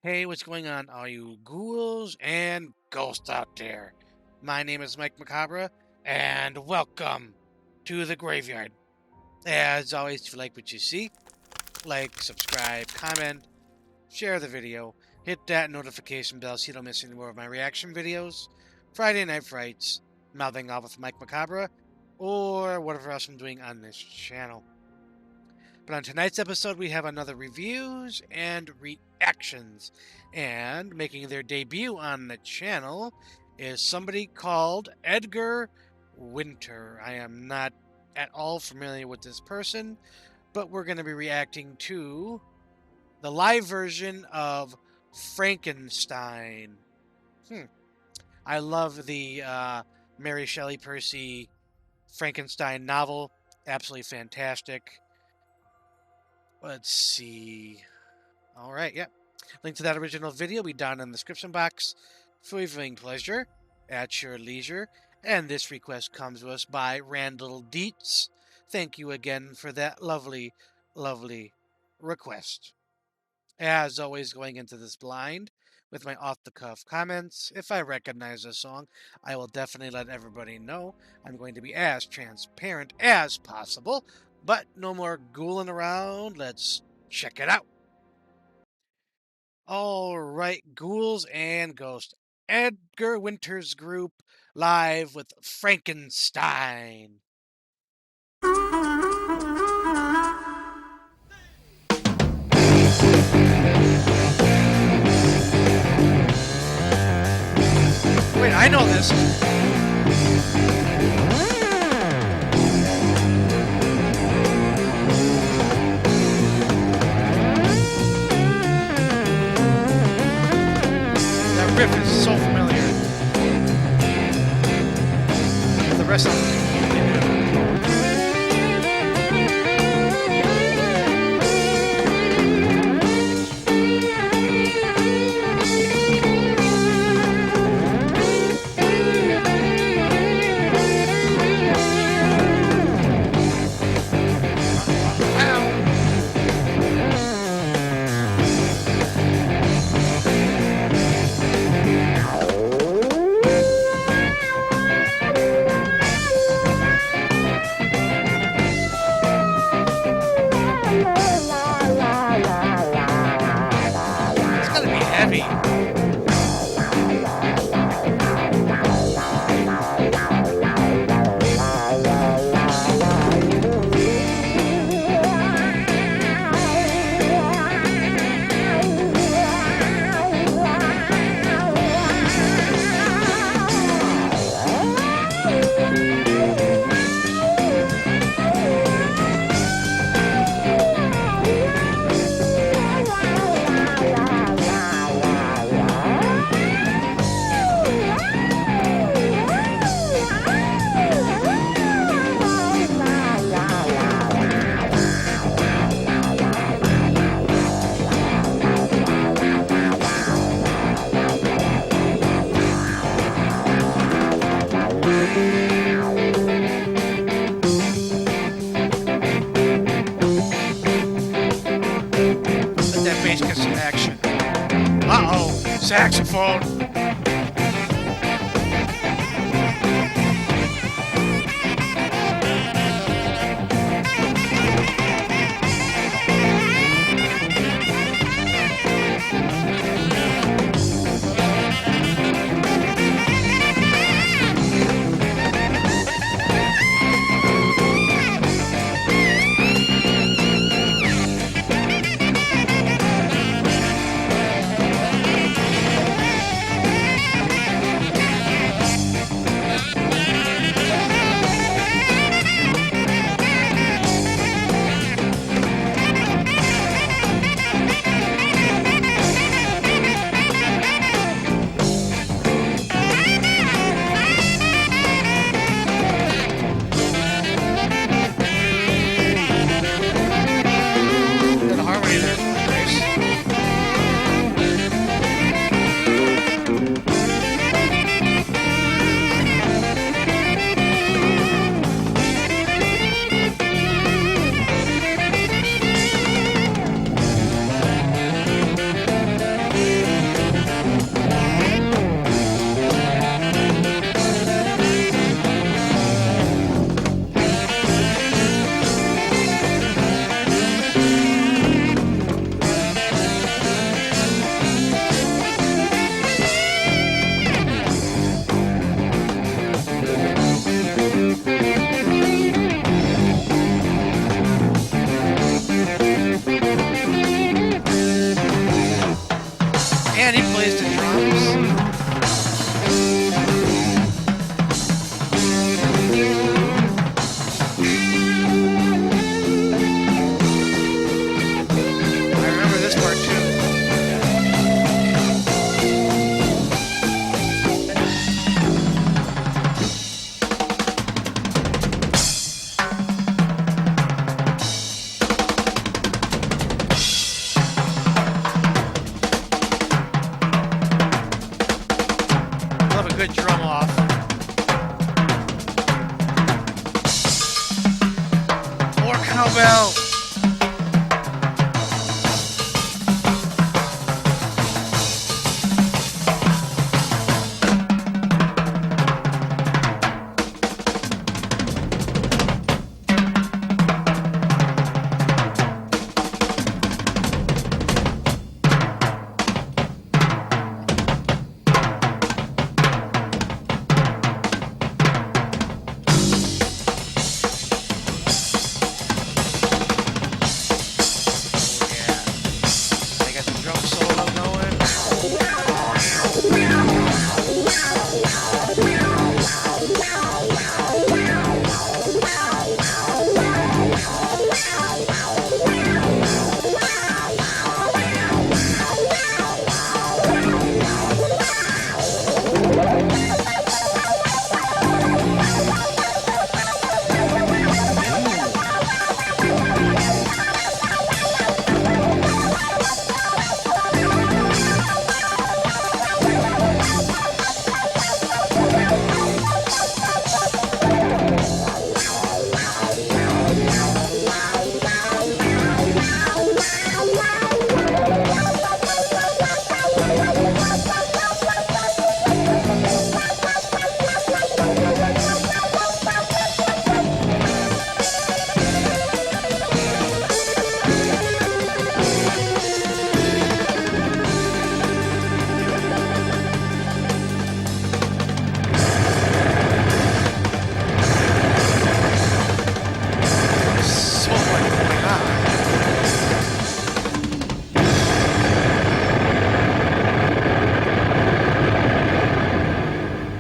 Hey, what's going on, all you ghouls and ghosts out there? My name is Mike Macabre, and welcome to the graveyard. As always, if you like what you see, like, subscribe, comment, share the video, hit that notification bell so you don't miss any more of my reaction videos, Friday Night Frights, Mouthing Off with Mike Macabre, or whatever else I'm doing on this channel. But on tonight's episode, we have another reviews and reactions. And making their debut on the channel is somebody called Edgar Winter. I am not at all familiar with this person, but we're going to be reacting to the live version of Frankenstein. I love the Mary Shelley Percy Frankenstein novel. Absolutely fantastic. Let's see. All right, yep. Link to that original video will be down in the description box for your viewing pleasure at your leisure. And this request comes to us by Randall Dietz. Thank you again for that lovely, lovely request. As always, going into this blind with my off-the-cuff comments, if I recognize a song, I will definitely let everybody know. I'm going to be as transparent as possible. But no more ghouling around. Let's check it out. All right, ghouls and ghosts. Edgar Winter's group live with Frankenstein. Wait, I know this. Riff is so familiar. The rest of it. Heavy. Get some action. Uh-oh, saxophone. Jingle bell. Oh yeah. I got the drum solo going. So much going on.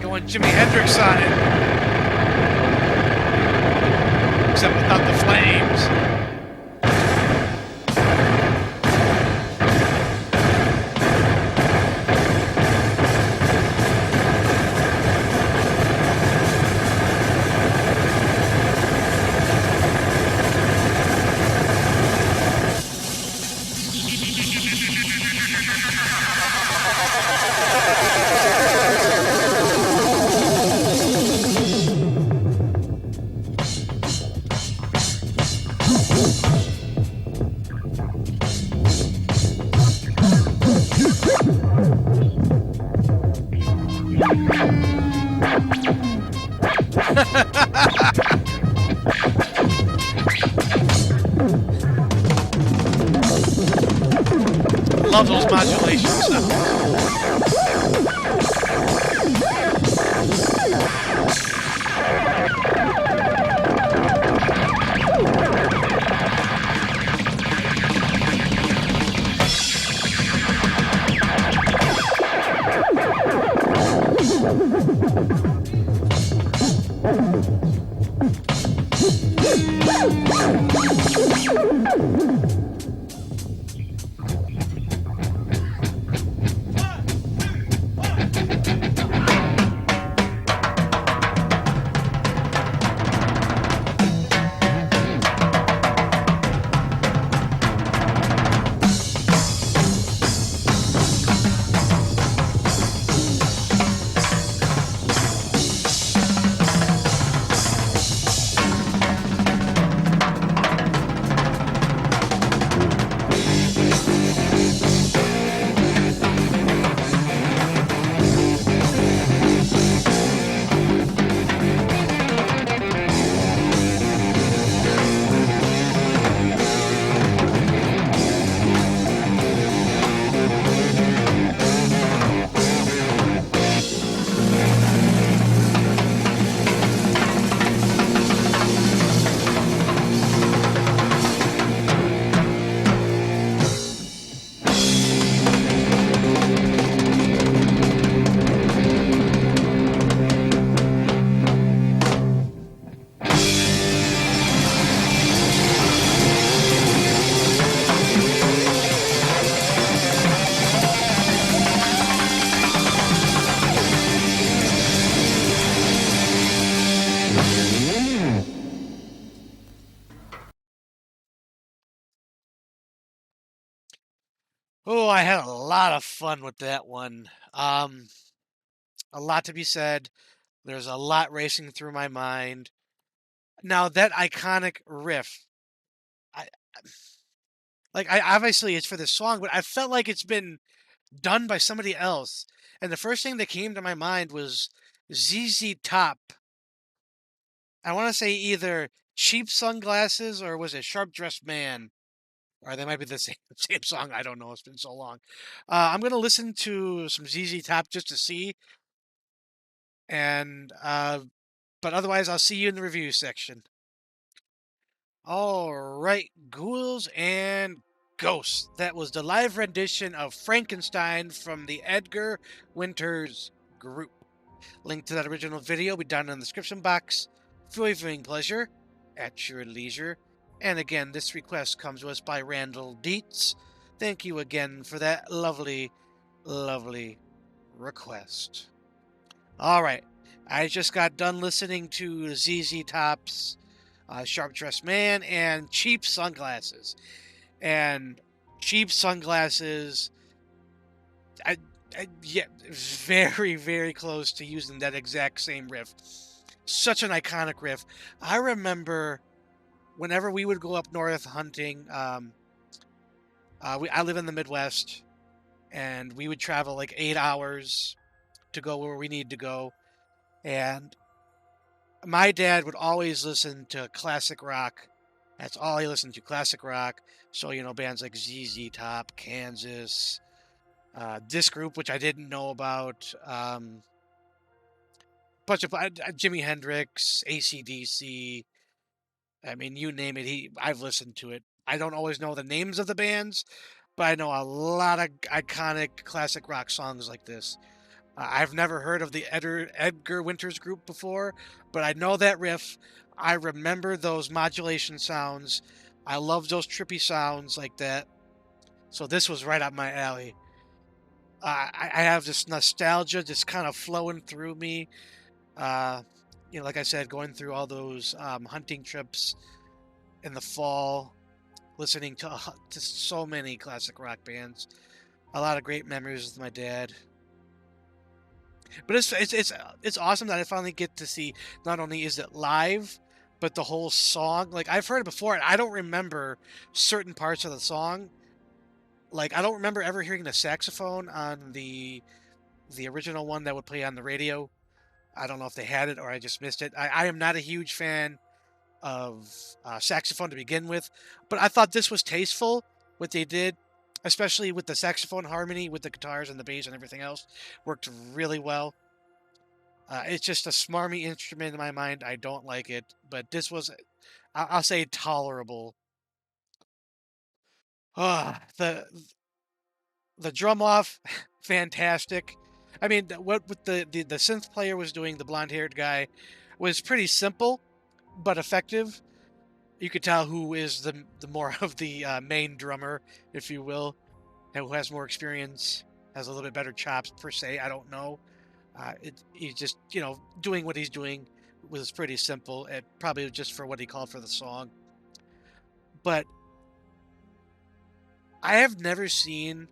Going Jimi Hendrix on it, except without the flames. Love those modulations. Oh, I had a lot of fun with that one. A lot to be said. There's a lot racing through my mind. Now that iconic riff. I like I obviously it's for this song, but I felt like it's been done by somebody else. And the first thing that came to my mind was ZZ Top. I want to say either Cheap Sunglasses or was it Sharp Dressed Man? Or they might be the same same song. I don't know. It's been so long. I'm gonna listen to some ZZ Top just to see, and but otherwise, I'll see you in the review section. All right, ghouls and ghosts. That was the live rendition of Frankenstein from the Edgar Winters group. Link to that original video will be down in the description box for your viewing pleasure at your leisure. And again, this request comes to us by Randall Dietz. Thank you again for that lovely, lovely request. All right, I just got done listening to ZZ Top's Sharp Dressed Man and Cheap Sunglasses. And Cheap Sunglasses, I, yeah, very, very close to using that exact same riff. Such an iconic riff. I remember whenever we would go up north hunting, I live in the Midwest, and we would travel like 8 hours to go where we need to go. And my dad would always listen to classic rock. That's all he listened to, classic rock. So, bands like ZZ Top, Kansas, this group, which I didn't know about, bunch of Jimi Hendrix, AC/DC. I mean, you name it. I've listened to it. I don't always know the names of the bands, but I know a lot of iconic classic rock songs like this. I've never heard of the Edgar Winters group before, but I know that riff. I remember those modulation sounds. I love those trippy sounds like that. So this was right up my alley. I have this nostalgia just kind of flowing through me. Uh, like I said, going through all those hunting trips in the fall, listening to so many classic rock bands. A lot of great memories with my dad. But it's awesome that I finally get to see not only is it live, but the whole song. Like I've heard it before, and I don't remember certain parts of the song. Like I don't remember ever hearing the saxophone on the original one that would play on the radio. I don't know if they had it or I just missed it. I am not a huge fan of saxophone to begin with, but I thought this was tasteful what they did, especially with the saxophone harmony with the guitars and the bass and everything else worked really well. It's just a smarmy instrument in my mind. I don't like it, but this was, I'll say, tolerable. The drum off, fantastic. I mean, what the synth player was doing, the blonde haired guy, was pretty simple but effective. You could tell who is the more of the main drummer, if you will, and who has more experience, has a little bit better chops per se. I don't know. He's just doing what he's doing was pretty simple. It probably was just for what he called for the song. But I have never seen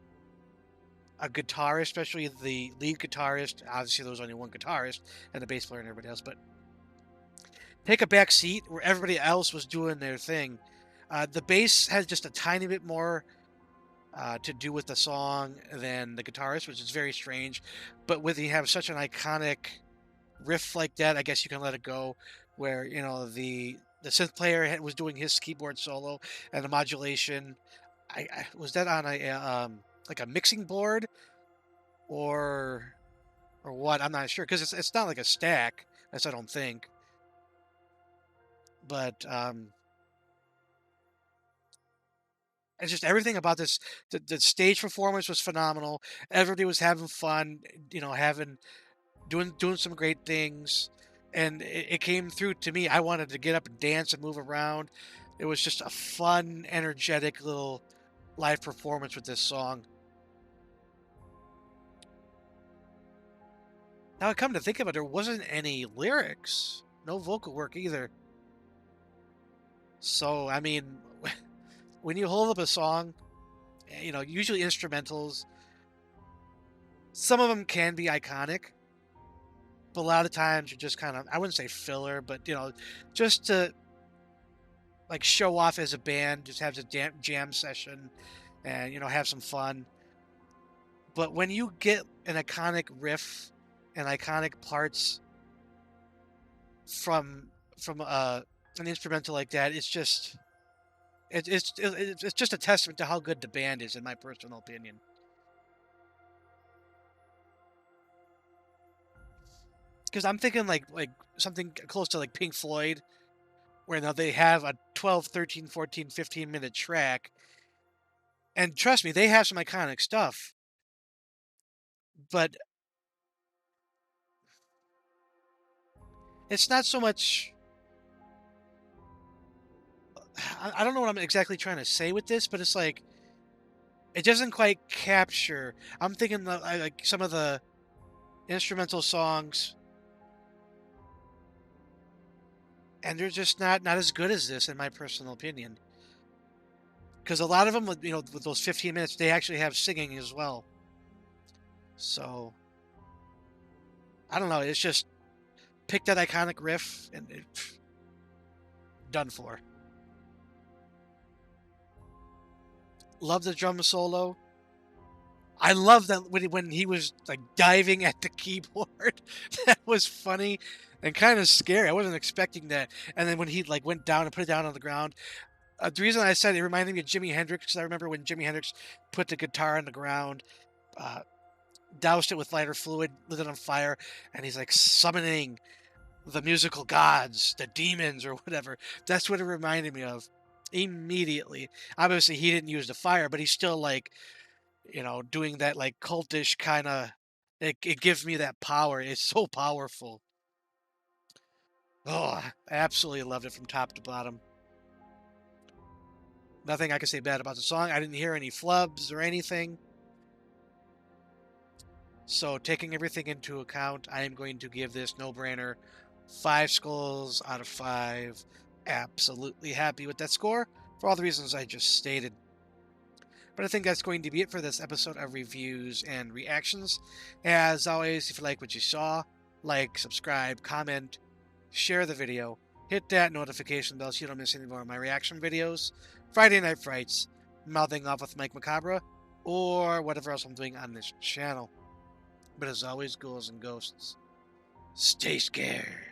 a guitarist, especially the lead guitarist. Obviously, there was only one guitarist and the bass player and everybody else, but take a back seat where everybody else was doing their thing. The bass has just a tiny bit more to do with the song than the guitarist, which is very strange. But with you have such an iconic riff like that, I guess you can let it go. Where the synth player was doing his keyboard solo and the modulation. I was that on a like a mixing board or what? I'm not sure because it's not like a stack. That's I don't think. But it's just everything about this. The stage performance was phenomenal. Everybody was having fun. Having doing some great things, and it came through to me. I wanted to get up and dance and move around. It was just a fun, energetic little live performance with this song. Now I come to think of it, there wasn't any lyrics, no vocal work either. So I mean, when you hold up a song, usually instrumentals, some of them can be iconic, but a lot of times you're just kind of, I wouldn't say filler, but just to like show off as a band, just have a jam session, and have some fun. But when you get an iconic riff and iconic parts from an instrumental like that, it's just a testament to how good the band is, in my personal opinion. Because I'm thinking like something close to like Pink Floyd, where now they have a 12, 13, 14, 15-minute track, and trust me, they have some iconic stuff. But it's not so much. I don't know what I'm exactly trying to say with this, but it's like it doesn't quite capture. I'm thinking like some of the instrumental songs, and they're just not as good as this, in my personal opinion. Because a lot of them, with those 15 minutes, they actually have singing as well. So I don't know. It's just pick that iconic riff and done for. Love the drum solo. I love that when he was like diving at the keyboard. That was funny and kind of scary. I wasn't expecting that. And then when he like went down and put it down on the ground, the reason I said it reminded me of Jimi Hendrix, because I remember when Jimi Hendrix put the guitar on the ground, uh, doused it with lighter fluid, lit it on fire, and he's like summoning the musical gods, the demons or whatever. That's what it reminded me of immediately. Obviously, he didn't use the fire, but he's still like, doing that like cultish kind of. It gives me that power. It's so powerful. Oh, I absolutely loved it from top to bottom. Nothing I can say bad about the song. I didn't hear any flubs or anything. So, taking everything into account, I am going to give this no-brainer 5 skulls out of 5. Absolutely happy with that score for all the reasons I just stated. But I think that's going to be it for this episode of reviews and reactions. As always, if you like what you saw, like, subscribe, comment, share the video, hit that notification bell so you don't miss any more of my reaction videos, Friday Night Frights, Mouthing Off with Mike Macabre, or whatever else I'm doing on this channel. But as always, ghouls and ghosts, stay scared.